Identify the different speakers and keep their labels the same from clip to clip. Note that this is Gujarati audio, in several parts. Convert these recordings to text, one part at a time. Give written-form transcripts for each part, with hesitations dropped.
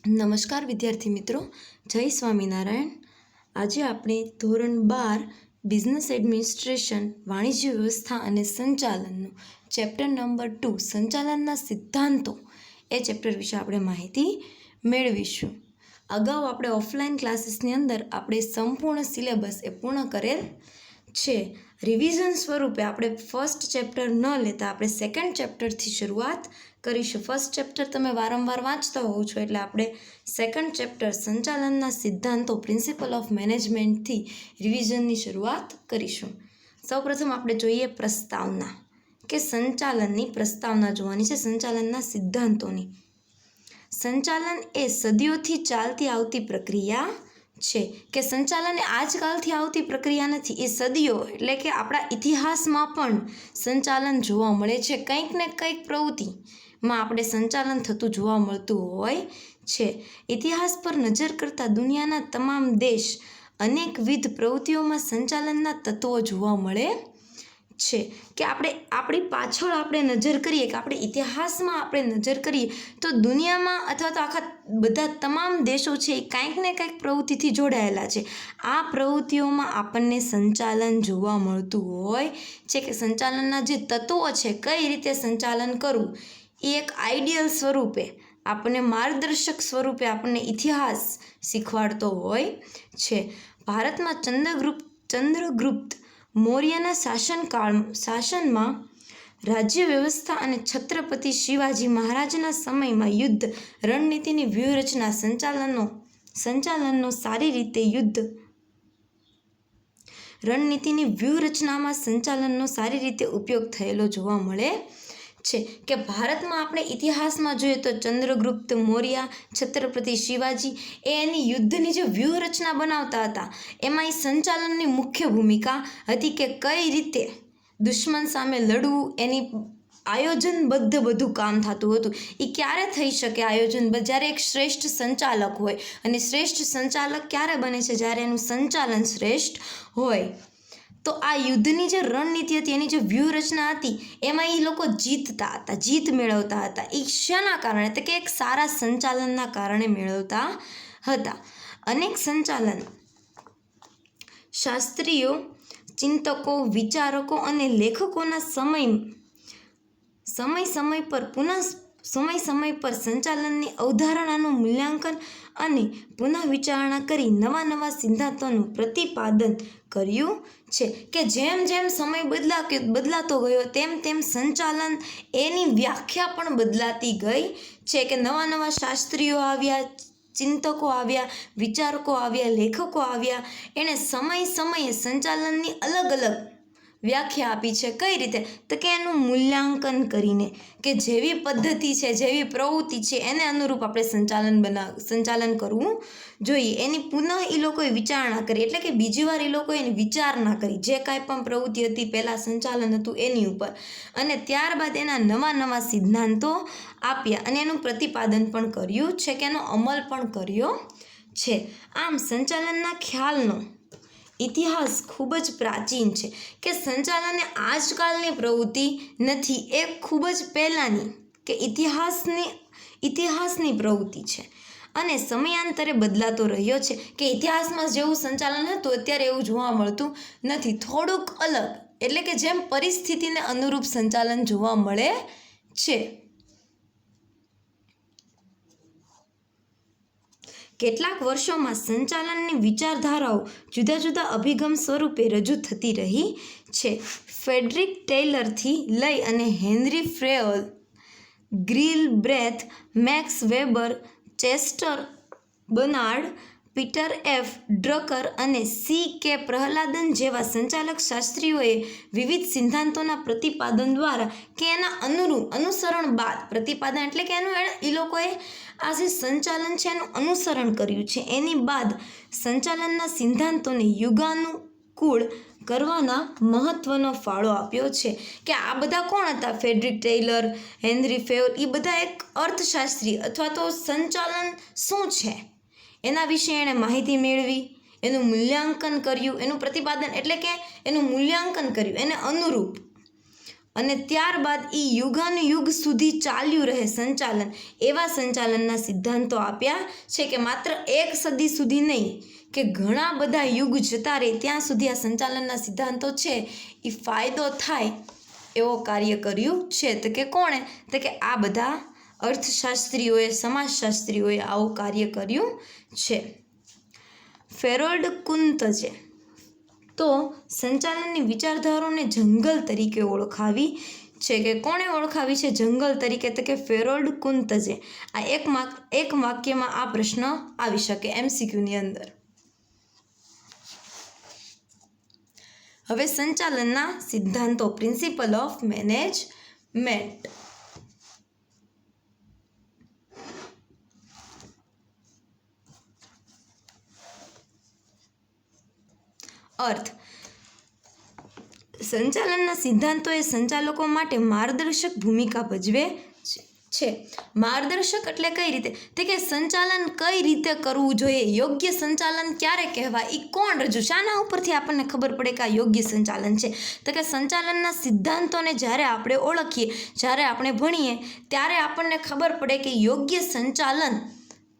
Speaker 1: નમસ્કાર વિદ્યાર્થી મિત્રો, જય સ્વામિનારાયણ. આજે આપણે ધોરણ 12 બિઝનેસ એડમિનિસ્ટ્રેશન વાણિજ્ય વ્યવસ્થા અને સંચાલનનું ચેપ્ટર નંબર 2 સંચાલનના સિદ્ધાંતો એ ચેપ્ટર વિશે આપણે માહિતી મેળવીશું. અગાઉ આપણે ઓફલાઈન ક્લાસીસની અંદર આપણે સંપૂર્ણ સિલેબસ એ પૂર્ણ કરેલ છે. રિવિઝન સ્વરૂપે આપણે ફર્સ્ટ ચેપ્ટર ન લેતા આપણે સેકન્ડ ચેપ્ટરથી શરૂઆત કરીશું. ફર્સ્ટ ચેપ્ટર તમે વારંવાર વાંચતા હોવ છો એટલે આપણે સેકન્ડ ચેપ્ટર સંચાલનના સિદ્ધાંતો પ્રિન્સિપલ ઓફ મેનેજમેન્ટથી રિવિઝનની શરૂઆત કરીશું. સૌપ્રથમ આપણે જોઈએ પ્રસ્તાવના, કે સંચાલનની પ્રસ્તાવના જોવાની છે, સંચાલનના સિદ્ધાંતોની. સંચાલન એ સદીઓથી ચાલતી આવતી પ્રક્રિયા છે. કે સંચાલન એ આજકાલથી આવતી પ્રક્રિયા નથી, એ સદીઓ એટલે કે આપણા ઇતિહાસમાં પણ સંચાલન જોવા મળે છે. કંઈક ને કંઈક પ્રવૃત્તિમાં આપણે સંચાલન થતું જોવા મળતું હોય છે. ઇતિહાસ પર નજર કરતાં દુનિયાના તમામ દેશ અનેકવિધ પ્રવૃત્તિઓમાં સંચાલનના તત્વો જોવા મળે છે. કે આપણે આપણી પાછળ આપણે નજર કરીએ, કે આપણે ઇતિહાસમાં આપણે નજર કરીએ તો દુનિયામાં અથવા તો આખા બધા તમામ દેશો છે એ કાંઈક ને કંઈક પ્રવૃત્તિથી જોડાયેલા છે. આ પ્રવૃત્તિઓમાં આપણને સંચાલન જોવા મળતું હોય છે. કે સંચાલનના જે તત્વો છે, કઈ રીતે સંચાલન કરવું, એ એક આઈડિયલ સ્વરૂપે આપણને માર્ગદર્શક સ્વરૂપે આપણને ઇતિહાસ શીખવાડતો હોય છે. ભારતમાં ચંદ્રગુપ્ત મૌર્યના શાસનમાં રાજ્ય વ્યવસ્થા અને છત્રપતિ શિવાજી મહારાજના સમયમાં યુદ્ધ રણનીતિની વ્યૂહરચના રણનીતિની સંચાલનનો સારી રીતે ઉપયોગ થયેલો જોવા મળે છે. કે ભારતમાં આપણે ઇતિહાસમાં જોઈએ તો ચંદ્રગુપ્ત મૌર્ય, છત્રપતિ શિવાજી એની યુદ્ધની જે વ્યૂહરચના બનાવતા હતા એમાં એ સંચાલનની મુખ્ય ભૂમિકા હતી. કે કઈ રીતે દુશ્મન સામે લડવું, એની આયોજનબદ્ધ બધું કામ થતું હતું. એ ક્યારે થઈ શકે આયોજનબદ્ધ? જ્યારે એક શ્રેષ્ઠ સંચાલક હોય, અને શ્રેષ્ઠ સંચાલક ક્યારે બને છે? જ્યારે એનું સંચાલન શ્રેષ્ઠ હોય. તો આ યુદ્ધની જે રણનીતિ હતી, એની જે વ્યૂહરચના હતી, એમાં એ લોકો જીતતા હતા, જીત મેળવતા હતા. એ શાના કારણે? તો કે એક સારા સંચાલનના કારણે મેળવતા હતા. અનેક સંચાલન શાસ્ત્રીઓ, ચિંતકો, વિચારકો અને લેખકોના સમય પર સંચાલનની અવધારણાનું મૂલ્યાંકન અને પુનઃ વિચારણા કરી નવા સિદ્ધાંતોનું પ્રતિપાદન કર્યું છે. કે જેમ જેમ સમય બદલાતો ગયો તેમ સંચાલન એની વ્યાખ્યા પણ બદલાતી ગઈ છે. કે નવા શાસ્ત્રીઓ આવ્યા, ચિંતકો આવ્યા, વિચારકો આવ્યા, લેખકો આવ્યા. એણે સમયે સંચાલનની અલગ વ્યાખ્યા આપી છે. કઈ રીતે? તો કે એનું મૂલ્યાંકન કરીને, કે જેવી પદ્ધતિ છે, જેવી પ્રવૃત્તિ છે, એને અનુરૂપ આપણે સંચાલન કરવું જોઈએ. એની પુનઃ એ લોકોએ વિચારણા કરી, એટલે કે બીજી વાર એ લોકોએ એની વિચારણા કરી. જે કાંઈ પણ પ્રવૃત્તિ હતી, પહેલાં સંચાલન હતું એની ઉપર, અને ત્યારબાદ એના નવા સિદ્ધાંતો આપ્યા અને એનું પ્રતિપાદન પણ કર્યું છે, કે એનો અમલ પણ કર્યો છે. આમ સંચાલનના ખ્યાલનો ઇતિહાસ ખૂબ જ પ્રાચીન છે. કે સંચાલન એ આજકાલની પ્રવૃત્તિ નથી, એ ખૂબ જ પહેલાંની, કે ઇતિહાસની પ્રવૃત્તિ છે, અને સમયાંતરે બદલાતો રહ્યો છે. કે ઇતિહાસમાં જેવું સંચાલન હતું અત્યારે એવું જોવા મળતું નથી, થોડુંક અલગ, એટલે કે જેમ પરિસ્થિતિને અનુરૂપ સંચાલન જોવા મળે છે. કેટલાક વર્ષોમાં સંચાલનની વિચારધારાઓ જુદા અભિગમ સ્વરૂપે રજૂ થતી રહી છે. ફ્રેડરિક ટેલરથી લઈ અને Henry Fayol, Gilbreth, Max Weber, Chester Barnard, Peter F Drucker અને સી કે પ્રહલાદન જેવા સંચાલક શાસ્ત્રીઓએ વિવિધ સિદ્ધાંતોના પ્રતિપાદન દ્વારા, કે એના અનુસરણ બાદ, પ્રતિપાદન એટલે કે એ લોકોએ આ જે સંચાલન છે એનું અનુસરણ કર્યું છે, એની બાદ સંચાલનના સિદ્ધાંતોને યુગાનુકૂળ કરવાના મહત્વનો ફાળો આપ્યો છે. કે આ બધા કોણ હતા? ફ્રેડરિક ટેલર, હેનરી ફેયોલ, એ બધા એક અર્થશાસ્ત્રી અથવા તો સંચાલન શું છે એના વિશે એણે માહિતી મેળવી, એનું મૂલ્યાંકન કર્યું, એનું પ્રતિપાદન એટલે કે એનું મૂલ્યાંકન કર્યું, એને અને ત્યારબાદ એ યુગાનુયુગ સુધી ચાલ્યું રહે સંચાલન, એવા સંચાલનના સિદ્ધાંતો આપ્યા છે કે માત્ર એક સદી સુધી નહીં કે ઘણા બધા યુગ જતા રહે ત્યાં સુધી આ સંચાલનના સિદ્ધાંતો છે એ ફાયદો થાય એવો કાર્ય કર્યું છે. તો કે કોણે? તો કે આ બધા અર્થશાસ્ત્રીઓએ, સમાજશાસ્ત્રીઓએ આવું કાર્ય કર્યું છે. ફેરોલ્ડ કુંતજે તો સંચાલનની વિચારધારાઓને જંગલ તરીકે ઓળખાવી છે. કે કોણે ઓળખાવી છે જંગલ તરીકે? તો કે ફેરોલ્ડ કુંતજે. આ એક વાક્યમાં આ પ્રશ્ન આવી શકે MCQની અંદર. હવે સંચાલનના સિદ્ધાંતો, પ્રિન્સિપલ ઓફ મેનેજમેન્ટ. અર્થ: સંચાલનના સિદ્ધાંતો એ સંચાલકો માટે માર્ગદર્શક ભૂમિકા ભજવે છે. માર્ગદર્શક એટલે કઈ રીતે? તો કે સંચાલન કઈ રીતે કરવું જોઈએ, યોગ્ય સંચાલન ક્યારે કહેવાય, એ કોણ રજૂ, શાના ઉપરથી આપણને ખબર પડે કે આ યોગ્ય સંચાલન છે? તો કે સંચાલનના સિદ્ધાંતોને જ્યારે આપણે ઓળખીએ, જ્યારે આપણે ભણીએ, ત્યારે આપણને ખબર પડે કે યોગ્ય સંચાલન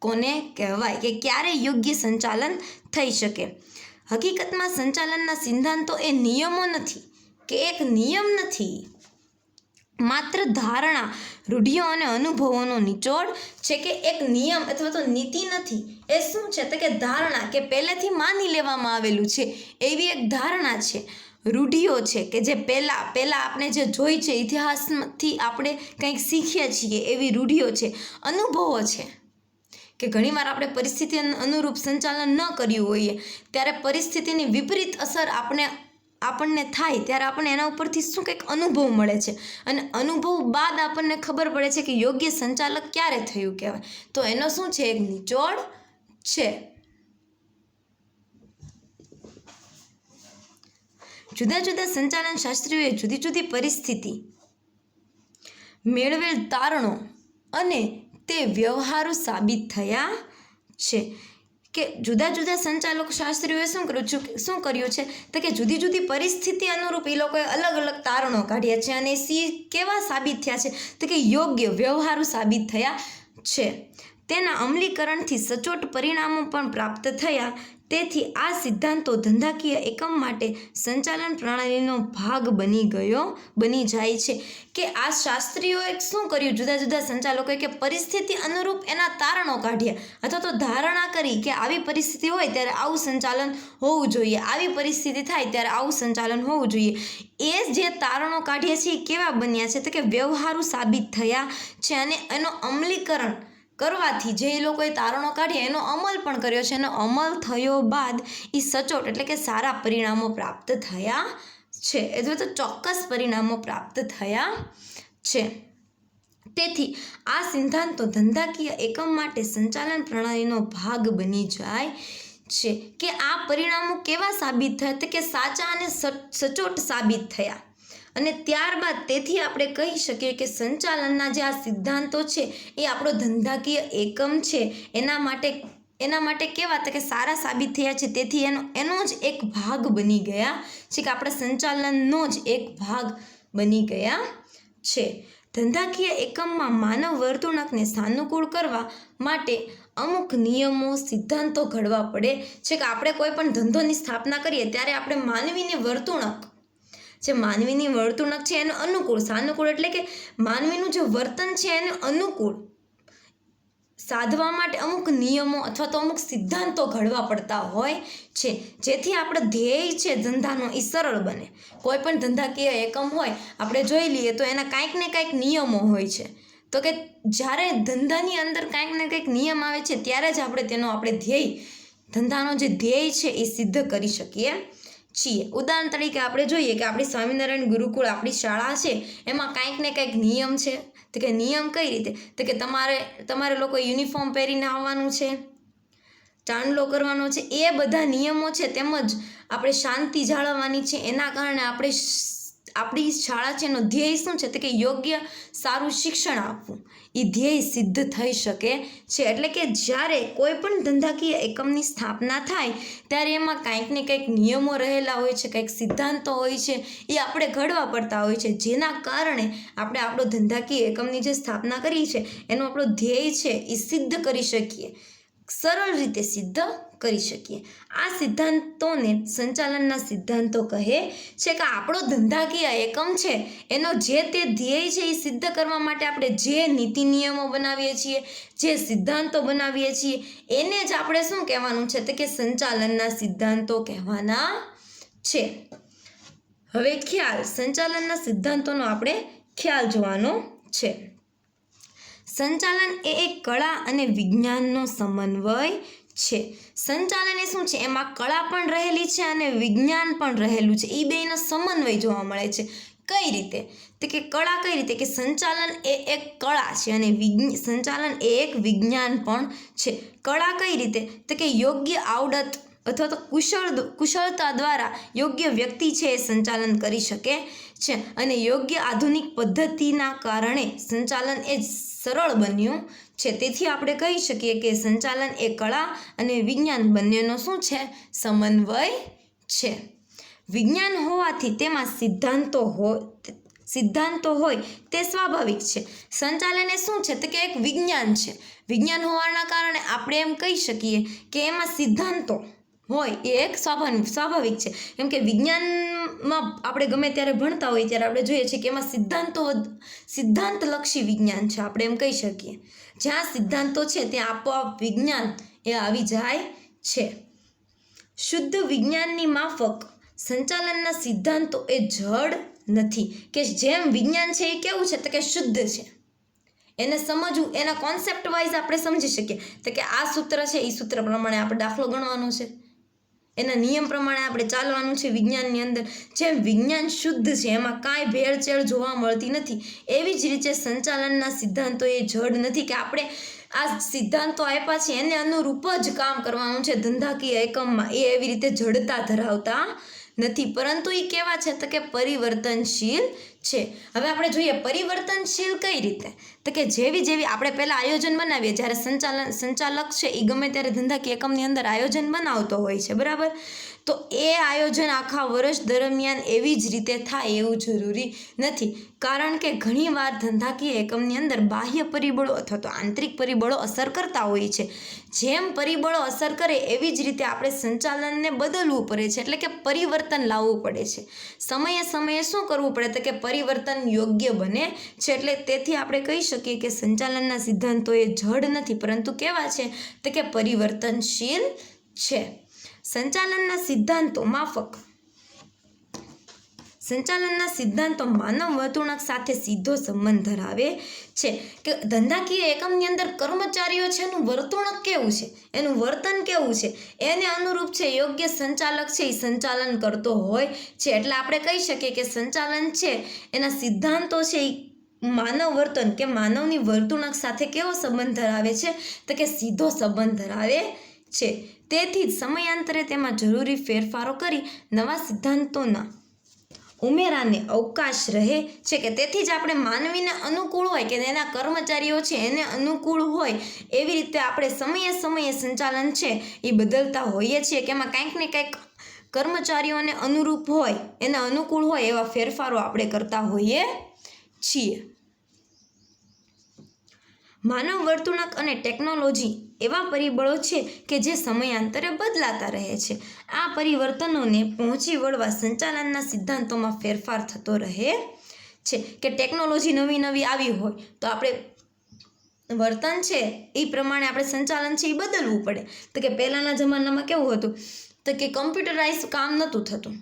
Speaker 1: કોને કહેવાય, કે ક્યારે યોગ્ય સંચાલન થઈ શકે. હકીકતમાં સંચાલનના સિદ્ધાંતો એ નિયમો નથી કે એક નિયમ નથી, માત્ર ધારણા, રૂઢિઓ અને અનુભવોનો નિચોડ છે. કે એક નિયમ અથવા તો નીતિ નથી. એ શું છે? તો કે ધારણા, કે પહેલેથી માની લેવામાં આવેલું છે એવી એક ધારણા છે. રૂઢિઓ છે કે જે પહેલાં આપણે જે જોઈ છે, ઇતિહાસથી આપણે કંઈક શીખીએ છીએ એવી રૂઢિઓ છે. અનુભવો છે કે ઘણીવાર આપણે પરિસ્થિતિ અનુરૂપ સંચાલન ન કર્યું હોઈએ ત્યારે પરિસ્થિતિની વિપરીત અસર આપણને થાય ત્યારે આપણને એના ઉપરથી શું કંઈક અનુભવ મળે છે, અને અનુભવ બાદ આપણને ખબર પડે છે કે યોગ્ય સંચાલક ક્યારે થયું કહેવાય. તો એનો શું છે? એક નિચોડ છે. જુદા જુદા સંચાલન શાસ્ત્રીઓએ જુદી જુદી પરિસ્થિતિ, મેળવેલ તારણો અને તે વ્યવહારુ સાબિત થયા છે. કે જુદા જુદા સંચાલક શાસ્ત્રીઓએ શું કર્યું છે? તો કે જુદી જુદી પરિસ્થિતિ અનુરૂપ એ લોકોએ અલગ અલગ તારણો કાઢ્યા છે અને કેવા સાબિત થયા છે? તો કે યોગ્ય, વ્યવહારુ સાબિત થયા છે. તેના અમલીકરણથી સચોટ પરિણામો પણ પ્રાપ્ત થયા. તેથી આ સિદ્ધાંતો ધંધાકીય એકમ માટે સંચાલન પ્રણાલીનો ભાગ બની જાય છે. કે આ શાસ્ત્રીઓએ શું કર્યું, જુદા જુદા સંચાલકોએ, કે પરિસ્થિતિ અનુરૂપ એના તારણો કાઢ્યા અથવા તો ધારણા કરી કે આવી પરિસ્થિતિ હોય ત્યારે આવું સંચાલન હોવું જોઈએ, આવી પરિસ્થિતિ થાય ત્યારે આવું સંચાલન હોવું જોઈએ. એ જે તારણો કાઢ્યા છે એ કેવા બન્યા છે? તો કે વ્યવહારુ સાબિત થયા છે અને એનો અમલીકરણ કરવાથી જે એ લોકોએ તારણો કાઢ્યા એનો અમલ પણ કર્યો છે. એનો અમલ થયો બાદ એ સચોટ એટલે કે સારા પરિણામો પ્રાપ્ત થયા છે, એટલે તો ચોક્કસ પરિણામો પ્રાપ્ત થયા છે. તેથી આ સિદ્ધાંતો ધંધાકીય એકમ માટે સંચાલન પ્રણાલીનો ભાગ બની જાય છે. કે આ પરિણામો કેવા સાબિત થયા? તો કે સાચા અને સચોટ સાબિત થયા. અને ત્યારબાદ તેથી આપણે કહી શકીએ કે સંચાલનના જે આ સિદ્ધાંતો છે એ આપણો ધંધાકીય એકમ છે એના માટે કેવા? તો કે સારા સાબિત થયા છે. તેથી એનો જ એક ભાગ બની ગયા છે, કે આપણા સંચાલનનો જ એક ભાગ બની ગયા છે. ધંધાકીય એકમમાં માનવ વર્તણૂકને સાનુકૂળ કરવા માટે અમુક નિયમો, સિદ્ધાંતો ઘડવા પડે છે. કે આપણે કોઈ પણ ધંધોની સ્થાપના કરીએ ત્યારે આપણે માનવીની વર્તણૂક છે એને અનુકૂળ, સાનુકૂળ એટલે કે માનવીનું જે વર્તન છે એને અનુકૂળ સાધવા માટે અમુક નિયમો અથવા તો અમુક સિદ્ધાંતો ઘડવા પડતા હોય છે, જેથી આપણો ધ્યેય છે ધંધાનો એ સરળ બને. કોઈ પણ ધંધાકીય એકમ હોય આપણે જોઈ લઈએ તો એના કાંઈક ને કાંઈક નિયમો હોય છે. તો કે જ્યારે ધંધાની અંદર કાંઈક ને કંઈક નિયમ આવે છે ત્યારે જ આપણે ધંધાનો જે ધ્યેય છે એ સિદ્ધ કરી શકીએ છીએ. ઉદાહરણ તરીકે આપણે જોઈએ કે આપણી સ્વામિનારાયણ ગુરુકુળ આપણી શાળા છે એમાં કાંઈક ને કાંઈક નિયમ છે. તો કે નિયમ કઈ રીતે? તો કે તમારે લોકો યુનિફોર્મ પહેરીને આવવાનું છે, ચાંદલો કરવાનો છે, એ બધા નિયમો છે. તેમજ આપણે શાંતિ જાળવવાની છે. એના કારણે આપણી શાળા છે એનો ધ્યેય શું છે તો કે યોગ્ય સારું શિક્ષણ આપવું, એ ધ્યેય સિદ્ધ થઈ શકે છે. એટલે કે જ્યારે કોઈ પણ ધંધાકીય એકમની સ્થાપના થાય ત્યારે એમાં કંઈક ને કંઈક નિયમો રહેલા હોય છે, કંઈક સિદ્ધાંતો હોય છે, એ આપણે ઘડવા પડતા હોય છે, જેના કારણે આપણે આપણો ધંધાકીય એકમની જે સ્થાપના કરી છે એનો આપણો ધ્યેય છે એ સિદ્ધ કરી શકીએ, સરળ રીતે સિદ્ધ કરી શકીએ. આ સિદ્ધાંતોને સંચાલનના સિદ્ધાંતો કહે છે કે આપણો ધંધાકીય એકમ છે એનો જે તે ધ્યેય છે એ સિદ્ધ કરવા માટે આપણે જે નીતિ નિયમો બનાવીએ છીએ, જે સિદ્ધાંતો બનાવીએ છીએ, એને જ આપણે શું કહેવાનું છે તો કે સંચાલનના સિદ્ધાંતો કહેવાના છે. હવે ખ્યાલ, સંચાલનના સિદ્ધાંતોનો આપણે ખ્યાલ જોવાનો છે. સંચાલન એ એક કળા અને વિજ્ઞાનનો સમન્વય છે. સંચાલન એ શું છે, એમાં કળા પણ રહેલી છે અને વિજ્ઞાન પણ રહેલું છે. એ બેયનો સમન્વય જોવા મળે છે. કઈ રીતે તો કે કળા કઈ રીતે કે સંચાલન એ એક કળા છે અને સંચાલન એ એક વિજ્ઞાન પણ છે. કળા કઈ રીતે તો કે યોગ્ય આવડત અથવા તો કુશળતા દ્વારા યોગ્ય વ્યક્તિ છે એ સંચાલન કરી શકે છે અને યોગ્ય આધુનિક પદ્ધતિના કારણે સંચાલન એ સરળ બન્યું છે. તેથી આપણે કહી શકીએ કે સંચાલન એ કળા અને વિજ્ઞાન બંનેનો શું છે, સમન્વય છે. વિજ્ઞાન હોવાથી તેમાં સિદ્ધાંતો હોય તે સ્વાભાવિક છે. સંચાલન એ શું છે તો કે એક વિજ્ઞાન છે. વિજ્ઞાન હોવાના કારણે આપણે એમ કહી શકીએ કે એમાં સિદ્ધાંતો હોય એ એક સ્વાભાવિક છે. કેમ કે વિજ્ઞાનમાં આપણે ગમે ત્યારે ભણતા હોઈએ ત્યારે આપણે જોઈએ છીએ કે એમાં સિદ્ધાંતલક્ષી વિજ્ઞાન છે. આપણે એમ કહી શકીએ જ્યાં સિદ્ધાંતો છે ત્યાં આપોઆપ વિજ્ઞાન એ આવી જાય છે. શુદ્ધ વિજ્ઞાનની માફક સંચાલનના સિદ્ધાંતો એ જડ નથી. કે જેમ વિજ્ઞાન છે એ કેવું છે તો કે શુદ્ધ છે, એને સમજવું, એના કોન્સેપ્ટ વાઇઝ આપણે સમજી શકીએ તો કે આ સૂત્ર છે એ સૂત્ર પ્રમાણે આપણે દાખલો ગણવાનો છે, એના નિયમ પ્રમાણે આપણે ચાલવાનું છે. વિજ્ઞાનની અંદર જેમ વિજ્ઞાન શુદ્ધ છે, એમાં કાંઈ ભેળસેળ જોવા મળતી નથી, એવી જ રીતે સંચાલનના સિદ્ધાંતો એ જડ નથી કે આપણે આ સિદ્ધાંતો આપ્યા છે એને અનુરૂપ જ કામ કરવાનું છે ધંધાકીય એકમમાં. એ એવી રીતે જડતા ધરાવતા નથી, પરંતુ એ કેવા છે તો કે પરિવર્તનશીલ છે. હવે આપણે જોઈએ પરિવર્તનશીલ કઈ રીતે તો કે જેવી આપણે પહેલાં આયોજન બનાવીએ, જ્યારે સંચાલક છે એ ગમે ત્યારે ધંધાકીય એકમની અંદર આયોજન બનાવતો હોય છે, બરાબર, તો એ આયોજન આખા વર્ષ દરમિયાન એવી જ રીતે થાય એવું જરૂરી નથી. કારણ કે ઘણીવાર ધંધાકીય એકમની અંદર બાહ્ય પરિબળો અથવા તો આંતરિક પરિબળો અસર કરતા હોય છે. જેમ પરિબળો અસર કરે એવી જ રીતે આપણે સંચાલનને બદલવું પડે છે, એટલે કે પરિવર્તન લાવવું પડે છે. સમયે શું કરવું પડે તો કે પરિવર્તન યોગ્ય બને છે. એટલે તેથી આપણે કહી શકીએ કે સંચાલનના સિદ્ધાંતો એ જડ નથી, પરંતુ કેવા છે તો કે પરિવર્તનશીલ છે. સંચાલનના સિદ્ધાંતો માનવ વર્તણૂક સાથે સીધો સંબંધ ધરાવે છે. કે ધંધાકીય એકમની અંદર કર્મચારીઓ છે એનું વર્તણૂક કેવું છે, એનું વર્તન કેવું છે, એને અનુરૂપ છે યોગ્ય સંચાલક છે એ સંચાલન કરતો હોય છે. એટલે આપણે કહી શકીએ કે સંચાલન છે એના સિદ્ધાંતો છે એ માનવ વર્તન કે માનવની વર્તણૂક સાથે કેવો સંબંધ ધરાવે છે તો કે સીધો સંબંધ ધરાવે છે. તેથી જ સમયાંતરે તેમાં જરૂરી ફેરફારો કરી નવા સિદ્ધાંતોના ઉમેરાને અવકાશ રહે છે. કે તેથી જ આપણે માનવીને અનુકૂળ હોય કે એના કર્મચારીઓ છે એને અનુકૂળ હોય એવી રીતે આપણે સમયે સંચાલન છે એ બદલતા હોઈએ છીએ કે એમાં કંઈક ને કંઈક કર્મચારીઓને અનુરૂપ હોય, એને અનુકૂળ હોય એવા ફેરફારો આપણે કરતા હોઈએ છીએ. માનવ વર્તણૂક અને ટેકનોલોજી એવા પરિબળો છે કે જે સમયાંતરે બદલાતા રહે છે. આ પરિવર્તનોને પહોંચી વળવા સંચાલનના સિદ્ધાંતોમાં ફેરફાર થતો રહે છે. કે ટેકનોલોજી નવી આવી હોય તો આપણે વર્તન છે એ પ્રમાણે આપણે સંચાલન છે એ બદલવું પડે. તો કે પહેલાંના જમાનામાં કેવું હતું તો કે કમ્પ્યુટરાઇઝ કામ નહોતું થતું,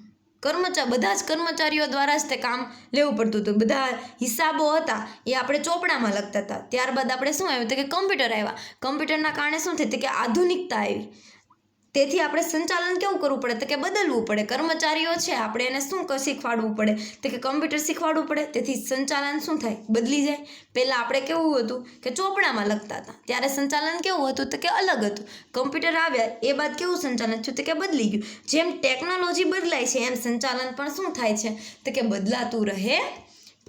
Speaker 1: બધા જ કર્મચારીઓ દ્વારા જ તે કામ લેવું પડતું હતું. બધા હિસાબો હતા એ આપણે ચોપડામાં લખતા હતા. ત્યારબાદ આપણે શું આવ્યું તો કે કમ્પ્યુટર આવ્યા. કમ્પ્યુટરના કારણે શું થયું કે આધુનિકતા આવી. તેથી આપણે સંચાલન કેવું કરવું પડે તો કે બદલવું પડે. કર્મચારીઓ છે આપણે એને શું શીખવાડવું પડે તો કે કમ્પ્યુટર શીખવાડવું પડે. તેથી સંચાલન શું થાય? બદલી જાય. પહેલાં આપણે કેવું હતું કે ચોપડામાં લખતા હતા, ત્યારે સંચાલન કેવું હતું તો કે અલગ હતું. કમ્પ્યુટર આવ્યા એ બાદ કેવું સંચાલન થયું તો કે બદલી ગયું. જેમ ટેકનોલોજી બદલાય છે એમ સંચાલન પણ શું થાય છે તો કે બદલાતું રહે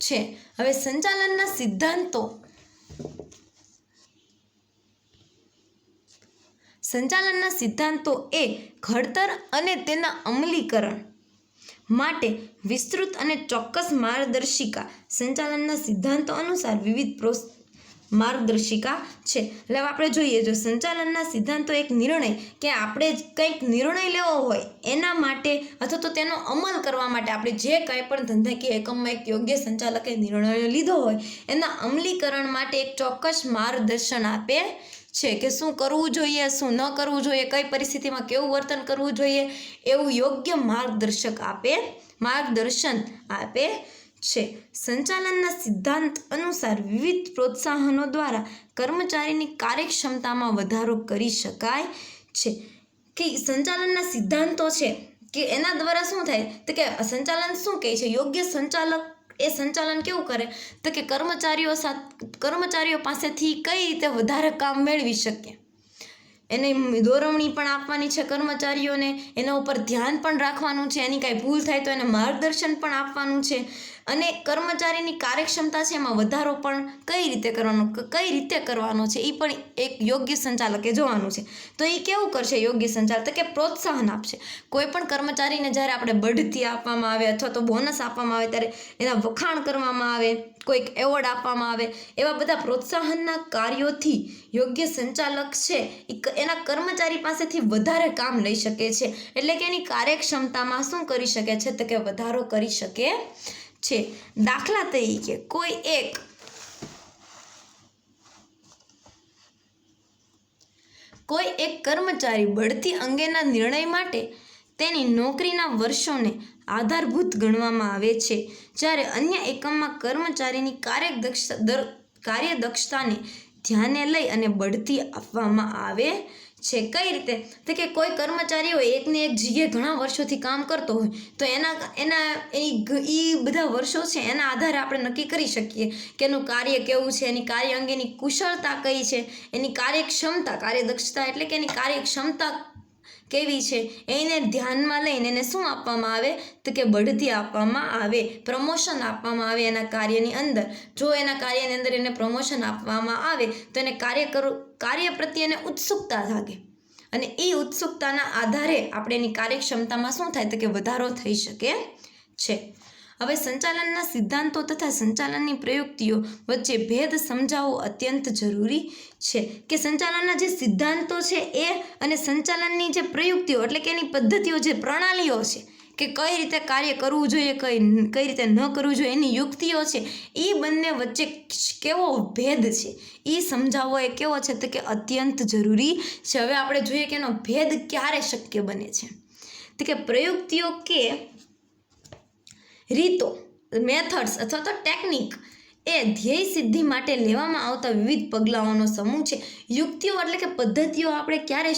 Speaker 1: છે. હવે સંચાલનના સિદ્ધાંતો. સંચાલનના સિદ્ધાંતો એ ઘડતર અને તેના અમલીકરણ માટે વિસ્તૃત અને ચોક્કસ માર્ગદર્શિકા. સંચાલનના સિદ્ધાંતો અનુસાર વિવિધ માર્ગદર્શિકા છે. એટલે આપણે જોઈએ, જો સંચાલનના સિદ્ધાંતો એક નિર્ણય કે આપણે કંઈક નિર્ણય લેવો હોય એના માટે અથવા તો તેનો અમલ કરવા માટે આપણે જે કાંઈ પણ ધંધાકીય એકમમાં એક યોગ્ય સંચાલકે નિર્ણય લીધો હોય એના અમલીકરણ માટે એક ચોક્કસ માર્ગદર્શન આપે છે કે શું કરવું જોઈએ, શું ન કરવું જોઈએ, કઈ પરિસ્થિતિમાં કેવું વર્તન કરવું જોઈએ, એવું યોગ્ય માર્ગદર્શન આપે છે. સંચાલનના સિદ્ધાંત અનુસાર વિવિધ પ્રોત્સાહનો દ્વારા કર્મચારીની કાર્યક્ષમતામાં વધારો કરી શકાય છે. કે સંચાલનના સિદ્ધાંતો છે કે એના દ્વારા શું થાય તો કે સંચાલન શું કહે છે? યોગ્ય સંચાલક એ સંચાલન કેવું કરે તો કે કર્મચારીઓ પાસેથી કઈ રીતે વધારે કામ મેળવી શકે એને દોરવણી પણ આપવાની છે. કર્મચારીઓને એના ઉપર ધ્યાન પણ રાખવાનું છે. એની કાંઈ ભૂલ થાય તો એને માર્ગદર્શન પણ આપવાનું છે. અને કર્મચારીની કાર્યક્ષમતા છે એમાં વધારો પણ કઈ રીતે કરવાનો છે એ પણ એક યોગ્ય સંચાલકે જોવાનું છે. તો એ કેવું કરશે યોગ્ય સંચાલક તો કે પ્રોત્સાહન આપશે. કોઈ પણ કર્મચારીને જ્યારે આપણે બઢતી આપવામાં આવે અથવા તો બોનસ આપવામાં આવે ત્યારે એના વખાણ કરવામાં આવે, કોઈક એવોર્ડ આપવામાં આવે, એવા બધા પ્રોત્સાહનના કાર્યોથી યોગ્ય સંચાલક છે એના કર્મચારી પાસેથી વધારે કામ લઈ શકે છે. એટલે કે એની કાર્યક્ષમતામાં શું કરી શકે છે તો કે વધારો કરી શકે છે. દાખલા તરીકે કોઈ એક કર્મચારી બઢતી અંગેના નિર્ણય માટે તેની નોકરીના વર્ષોને આધારભૂત ગણવામાં આવે છે, જ્યારે અન્ય એકમમાં કર્મચારીની કાર્યદક્ષતાને ધ્યાને લઈ અને બઢતી આપવામાં આવે છે. કઈ રીતે તો કે કોઈ કર્મચારી હોય એકને એક જગ્યાએ ઘણા વર્ષોથી કામ કરતો હોય તો એ બધા વર્ષો છે એના આધારે આપણે નક્કી કરી શકીએ કે એનું કાર્ય કેવું છે, એની કાર્ય અંગેની કુશળતા કઈ છે, એની કાર્યદક્ષતા એટલે કે એની કાર્યક્ષમતા કેવી છે, એને ધ્યાનમાં લઈને એને શું આપવામાં આવે તો કે બઢતી આપવામાં આવે, પ્રમોશન આપવામાં આવે એના કાર્યની અંદર. જો એના કાર્યની અંદર એને પ્રમોશન આપવામાં આવે તો એને કાર્ય પ્રત્યે એને ઉત્સુકતા જાગે અને એ ઉત્સુકતાના આધારે આપણે એની કાર્યક્ષમતામાં શું થાય તો કે વધારો થઈ શકે છે. હવે સંચાલનના સિદ્ધાંતો તથા સંચાલનની પ્રયુક્તિઓ વચ્ચે ભેદ સમજાવવો અત્યંત જરૂરી છે. કે સંચાલનના જે સિદ્ધાંતો છે એ અને સંચાલનની જે પ્રયુક્તિઓ એટલે કે એની પદ્ધતિઓ, જે પ્રણાલીઓ છે કે કઈ રીતે કાર્ય કરવું જોઈએ, કઈ રીતે ન કરવું જોઈએ, એની યુક્તિઓ છે, એ બંને વચ્ચે કેવો ભેદ છે એ સમજાવવો એ કેવો છે તો કે અત્યંત જરૂરી છે. હવે આપણે જોઈએ કે એનો ભેદ ક્યારે શક્ય બને છે તો કે પ્રયુક્તિઓ કે રીતો, મેથડ્સ અથવા તો ટેકનિક એ ધ્યેય સિદ્ધિ માટે લેવામાં આવતા વિવિધ પગલાઓનો સમૂહ છે. યુક્તિઓ એટલે કે પદ્ધતિઓ આપણે ક્યારે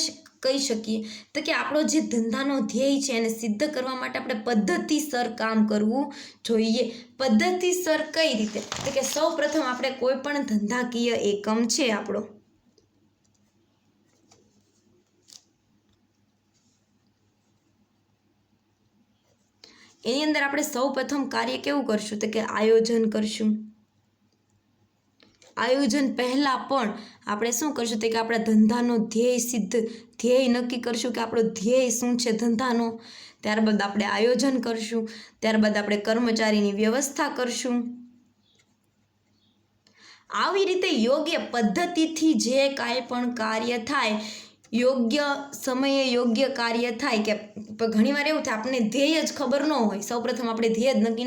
Speaker 1: કહી શકીએ તો કે આપણો જે ધંધાનો ધ્યેય છે એને સિદ્ધ કરવા માટે આપણે પદ્ધતિસર કામ કરવું જોઈએ. પદ્ધતિસર કઈ રીતે તો કે સૌ પ્રથમ આપણે કોઈ પણ ધંધાકીય એકમ છે આપણો, એની અંદર આપણે સૌ પ્રથમ કાર્ય કેવું કરશું તો કે આયોજન કરશું. આયોજન પહેલાં પણ આપણે શું કરશું તો કે આપણા ધંધાનો ધ્યેય નક્કી કરશું કે આપણો ધ્યેય શું છે ધંધાનો. ત્યારબાદ આપણે આયોજન કરશું. ત્યારબાદ આપણે કર્મચારીની વ્યવસ્થા કરશું. આવી રીતે યોગ્ય પદ્ધતિથી જે કાંઈ પણ કાર્ય થાય, યોગ્ય સમયે યોગ્ય કાર્ય થાય. કે ઘણીવાર એવું થાય આપણને ધ્યેય જ ખબર ન હોય, સૌપ્રથમ આપણે ધ્યેય જ નક્કી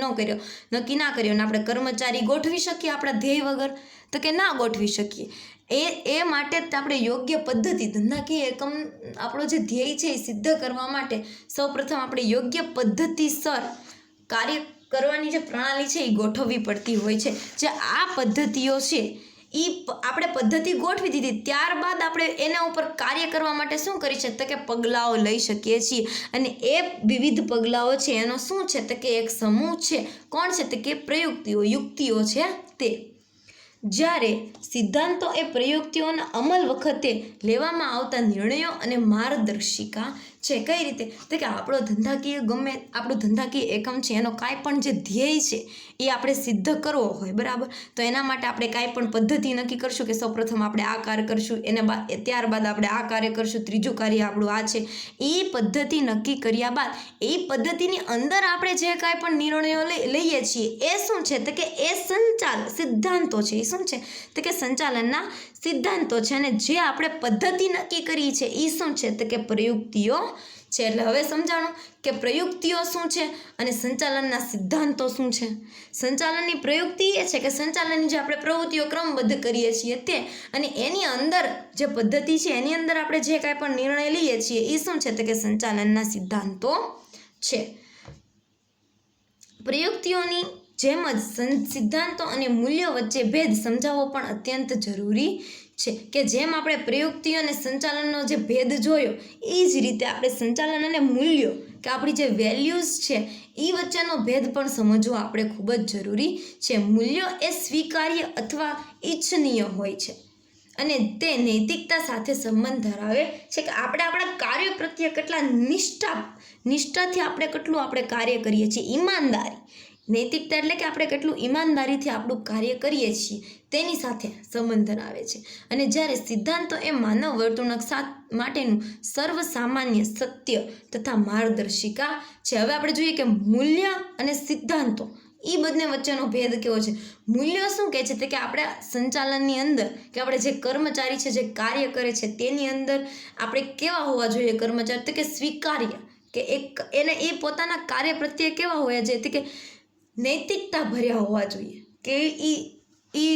Speaker 1: ના કર્યો અને આપણે કર્મચારી ગોઠવી શકીએ આપણા ધ્યેય વગર તો કે ના ગોઠવી શકીએ. એ માટે આપણે યોગ્ય પદ્ધતિ, ધંધાકીય એકમ આપણો જે ધ્યેય છે એ સિદ્ધ કરવા માટે સૌપ્રથમ આપણે યોગ્ય પદ્ધતિસર કાર્ય કરવાની જે પ્રણાલી છે એ ગોઠવવી પડતી હોય છે. જે આ પદ્ધતિઓ છે આપણે પદ્ધતિ ગોઠવી દીધી, ત્યારબાદ આપણે એના ઉપર કાર્ય કરવા માટે શું કરી શકીએ તો કે પગલાઓ લઈ શકીએ છીએ. અને એ વિવિધ પગલાઓ છે એનો શું છે તો કે એક સમૂહ છે. કોણ છે તો કે પ્રયુક્તિઓ, યુક્તિઓ છે તે. જ્યારે સિદ્ધાંતો એ પ્રયુક્તિઓના અમલ વખતે લેવામાં આવતા નિર્ણયો અને માર્ગદર્શિકા છે. કઈ રીતે તો કે આપણું ધંધાકીય એકમ છે એનો કાંઈ પણ જે ધ્યેય છે એ આપણે સિદ્ધ કરવો હોય, બરાબર, તો એના માટે આપણે કાંઈ પણ પદ્ધતિ નક્કી કરશું કે સૌપ્રથમ આપણે આ કાર્ય કરશું, ત્યારબાદ આપણે આ કાર્ય કરશું, ત્રીજું કાર્ય આપણું આ છે. એ પદ્ધતિ નક્કી કર્યા બાદ એ પદ્ધતિની અંદર આપણે જે કાંઈ પણ નિર્ણયો લઈએ છીએ એ શું છે તો કે એ સિદ્ધાંતો છે. એ શું છે તો કે સંચાલનના સિદ્ધાંતો છે. અને જે આપણે પદ્ધતિ નક્કી કરી છે એ શું છે તો કે પ્રયુક્તિઓ છે. એટલે હવે સમજાણું કે પ્રયુક્તિઓ શું છે અને સંચાલનના સિદ્ધાંતો શું છે. સંચાલનની પ્રયુક્તિ એ છે કે સંચાલનની જે આપણે પ્રવૃત્તિઓ ક્રમબદ્ધ કરીએ છીએ તે, અને એની અંદર જે પદ્ધતિ છે એની અંદર આપણે જે કાંઈ પણ નિર્ણય લઈએ છીએ એ શું છે તો કે સંચાલનના સિદ્ધાંતો છે. પ્રયુક્તિઓની જેમ જ સિદ્ધાંતો અને મૂલ્યો વચ્ચે ભેદ સમજાવવો પણ અત્યંત જરૂરી છે. કે જેમ આપણે પ્રયુક્તિઓ અને સંચાલનનો જે ભેદ જોયો એ જ રીતે આપણે સંચાલન અને મૂલ્યો કે આપણી જે વેલ્યુઝ છે એ વચ્ચેનો ભેદ પણ સમજવો આપણે ખૂબ જ જરૂરી છે. મૂલ્યો એ સ્વીકાર્ય અથવા ઈચ્છનીય હોય છે અને તે નૈતિકતા સાથે સંબંધ ધરાવે છે. કે આપણે આપણા કાર્ય પ્રત્યે કેટલા નિષ્ઠાથી આપણે કાર્ય કરીએ છીએ. ઈમાનદારી, નૈતિકતા એટલે કે આપણે કેટલું ઈમાનદારીથી આપણું કાર્ય કરીએ છીએ તેની સાથે સંબંધ ધરાવે છે. અને જ્યારે સિદ્ધાંતો એ માનવ વર્તણૂક માટેનું સર્વસામાન્ય સત્ય તથા માર્ગદર્શિકા છે. હવે આપણે જોઈએ કે મૂલ્ય અને સિદ્ધાંતો એ બંને વચ્ચેનો ભેદ કેવો છે. મૂલ્યો શું કહે છે તો કે આપણે સંચાલનની અંદર કે આપણે જે કર્મચારી છે જે કાર્ય કરે છે તેની અંદર આપણે કેવા હોવા જોઈએ કર્મચારી તો કે સ્વીકાર્ય, કે એને એ પોતાના કાર્ય પ્રત્યે કેવા હોવા જોઈએ તો કે નૈતિકતા ભર્યા હોવા જોઈએ. કે એ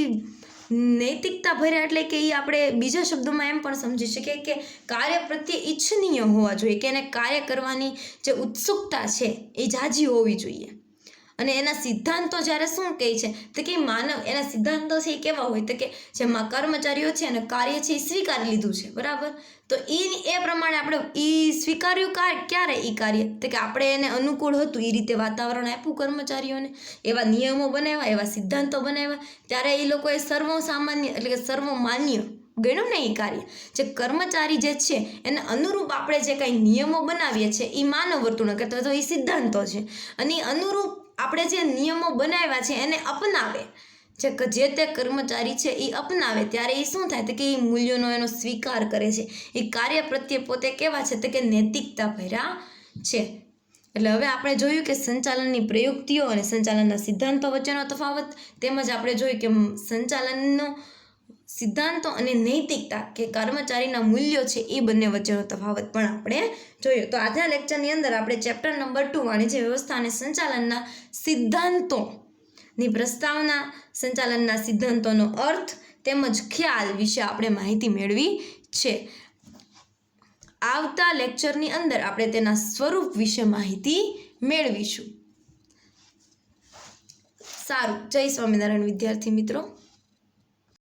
Speaker 1: નૈતિકતા ભર્યા એટલે કે એ આપણે બીજા શબ્દોમાં એમ પણ સમજી શકીએ કે કાર્ય પ્રત્યે ઈચ્છનીય હોવા જોઈએ, કે એને કાર્ય કરવાની જે ઉત્સુકતા છે એ જાજી હોવી જોઈએ. અને એના સિદ્ધાંતો જ્યારે શું કહે છે તો કે એના સિદ્ધાંતો છે એ કેવા હોય તો કે જેમાં કર્મચારીઓ છે અને કાર્ય છે એ સ્વીકારી લીધું છે, બરાબર, તો એ પ્રમાણે આપણે એ સ્વીકાર્યું ક્યારે એ કાર્ય તો કે આપણે એને અનુકૂળ હતું એ રીતે વાતાવરણ આપ્યું કર્મચારીઓને, એવા નિયમો બનાવ્યા, એવા સિદ્ધાંતો બનાવ્યા, ત્યારે એ લોકોએ સર્વસામાન્ય એટલે કે સર્વમાન્ય ગણ્યું ને એ કાર્ય. જે કર્મચારી જે છે એને અનુરૂપ આપણે જે કાંઈ નિયમો બનાવીએ છીએ એ માનવ વર્તણૂક અથવા તો એ સિદ્ધાંતો છે. અને અનુરૂપ આપણે જે નિયમો બનાવ્યા છે એને અપનાવે, જે તે કર્મચારી છે એ અપનાવે ત્યારે એ શું થાય તો કે એ મૂલ્યોનો એનો સ્વીકાર કરે છે. એ કાર્ય પ્રત્યે પોતે કેવા છે તો કે નૈતિકતા ભર્યા છે. એટલે હવે આપણે જોયું કે સંચાલનની પ્રયુક્તિઓ અને સંચાલનના સિદ્ધાંતો વચ્ચેનો તફાવત, તેમજ આપણે જોયું કે સંચાલનનો સિદ્ધાંતો અને નૈતિકતા કે કર્મચારીના મૂલ્યો છે એ બંને વચ્ચેનો તફાવત પણ આપણે જોયો. તો આજના લેક્ચરની અંદર આપણે ચેપ્ટર નંબર 2 વાણિજ્ય વ્યવસ્થા અને સંચાલનના સિદ્ધાંતોની પ્રસ્તાવના, સંચાલનના સિદ્ધાંતોનો અર્થ તેમજ ખ્યાલ વિશે આપણે માહિતી મેળવી છે. આવતા લેક્ચરની અંદર આપણે તેના સ્વરૂપ વિશે માહિતી મેળવીશું. સારું, જય સ્વામિનારાયણ વિદ્યાર્થી મિત્રો.